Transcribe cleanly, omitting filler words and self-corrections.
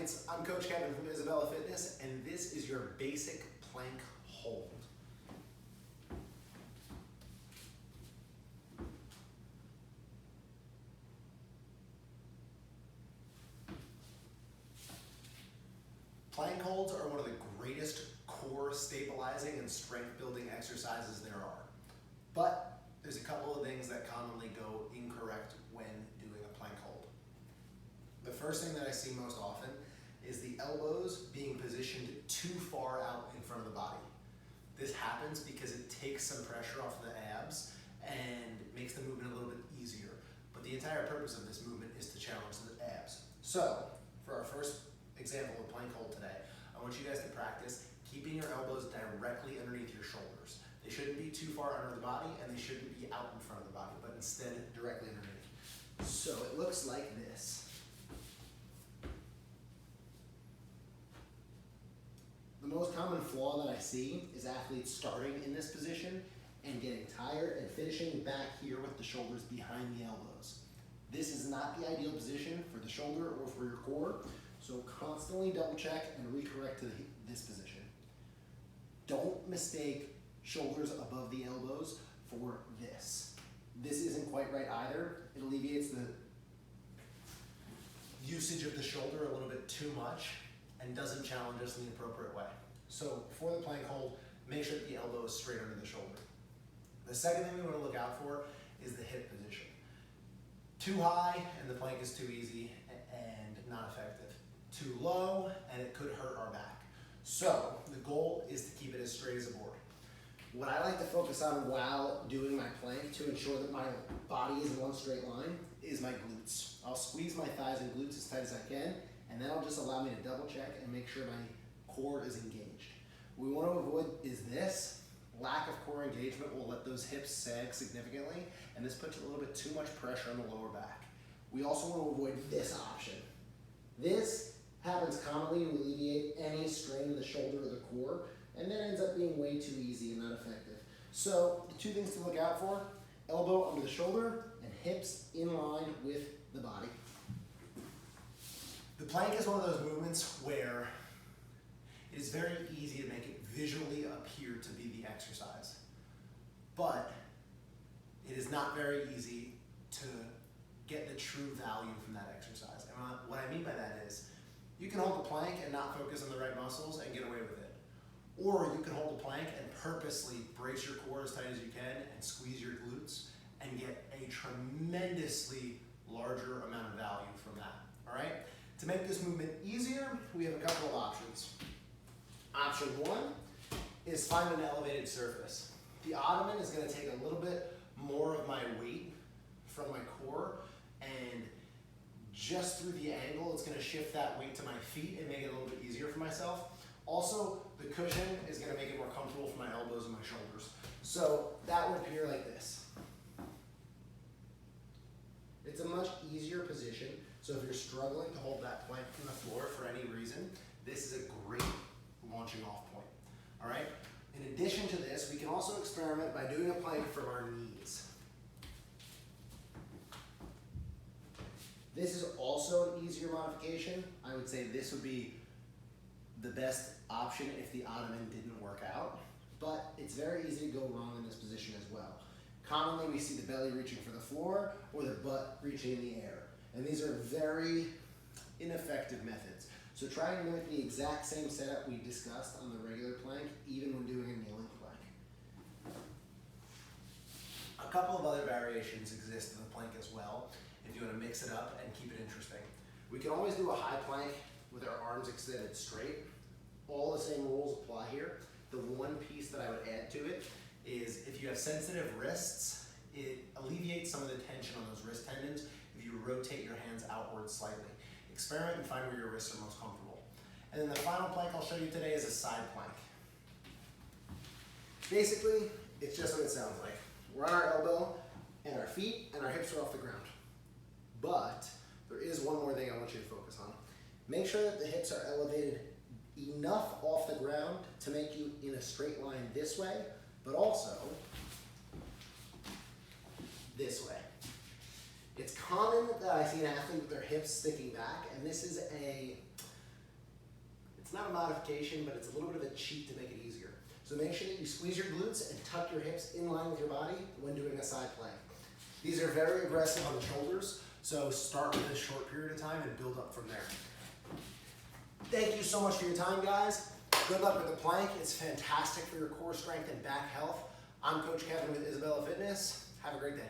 Athletes. I'm Coach Kevin from Isabella Fitness, and this is your basic plank hold. Plank holds are one of the greatest core stabilizing and strength building exercises there are. But there's a couple of things that commonly go incorrect when doing a plank hold. The first thing that I see most often is the elbows being positioned too far out in front of the body. This happens because it takes some pressure off the abs and makes the movement a little bit easier. But the entire purpose of this movement is to challenge the abs. So, for our first example of plank hold today, I want you guys to practice keeping your elbows directly underneath your shoulders. They shouldn't be too far under the body and they shouldn't be out in front of the body, but instead directly underneath. So it looks like this. The most common flaw that I see is athletes starting in this position and getting tired and finishing back here with the shoulders behind the elbows. This is not the ideal position for the shoulder or for your core, so constantly double check and recorrect to this position. Don't mistake shoulders above the elbows for this. This isn't quite right either. It alleviates the usage of the shoulder a little bit too much and doesn't challenge us in the appropriate way. So for the plank hold, make sure that the elbow is straight under the shoulder. The second thing we want to look out for is the hip position. Too high and the plank is too easy and not effective. Too low and it could hurt our back. So the goal is to keep it as straight as a board. What I like to focus on while doing my plank to ensure that my body is in one straight line is my glutes. I'll squeeze my thighs and glutes as tight as I can, and that'll just allow me to double check and make sure my core is engaged. What we want to avoid is this. Lack of core engagement will let those hips sag significantly, and this puts a little bit too much pressure on the lower back. We also want to avoid this option. This happens commonly to alleviate any strain in the shoulder or the core, and then ends up being way too easy and not effective. So the two things to look out for: elbow under the shoulder and hips in line with the body. The plank is one of those movements where it is very easy to make it visually appear to be the exercise, but it is not very easy to get the true value from that exercise. And what I mean by that is, you can hold the plank and not focus on the right muscles and get away with it. Or you can hold the plank and purposely brace your core as tight as you can and squeeze your glutes and get a tremendously larger amount of value from that, all right? To make this movement easier, we have a couple of options. Option one is find an elevated surface. The ottoman is gonna take a little bit more of my weight from my core, and just through the angle, it's gonna shift that weight to my feet and make it a little bit easier for myself. Also, the cushion is gonna make it more comfortable for my elbows and my shoulders. So that would appear like this. It's a much easier position, so if you're struggling to hold that plank from the floor for any reason, this is a great launching off point, all right? In addition to this, we can also experiment by doing a plank from our knees. This is also an easier modification. I would say this would be the best option if the ottoman didn't work out, but it's very easy to go wrong in this position as well. Commonly, we see the belly reaching for the floor or the butt reaching in the air, and these are very ineffective methods. So try and mimic the exact same setup we discussed on the regular plank, even when doing a kneeling plank. A couple of other variations exist in the plank as well, if you want to mix it up and keep it interesting. We can always do a high plank with our arms extended straight. All the same rules apply here. The one piece that I would add to it is if you have sensitive wrists, it alleviates some of the tension on those wrist tendons if you rotate your hands outward slightly. Experiment and find where your wrists are most comfortable. And then the final plank I'll show you today is a side plank. Basically, it's just what it sounds like. We're on our elbow and our feet and our hips are off the ground. But there is one more thing I want you to focus on. Make sure that the hips are elevated enough off the ground to make you in a straight line this way, but also this way. It's common that I see an athlete with their hips sticking back, and this is a It's not a modification, but it's a little bit of a cheat to make it easier. So make sure that you squeeze your glutes and tuck your hips in line with your body when doing a side plank. These are very aggressive on the shoulders, so start with a short period of time and build up from there. Thank you so much for your time, guys. Good luck with the plank. It's fantastic for your core strength and back health. I'm Coach Kevin with Isabella Fitness. Have a great day.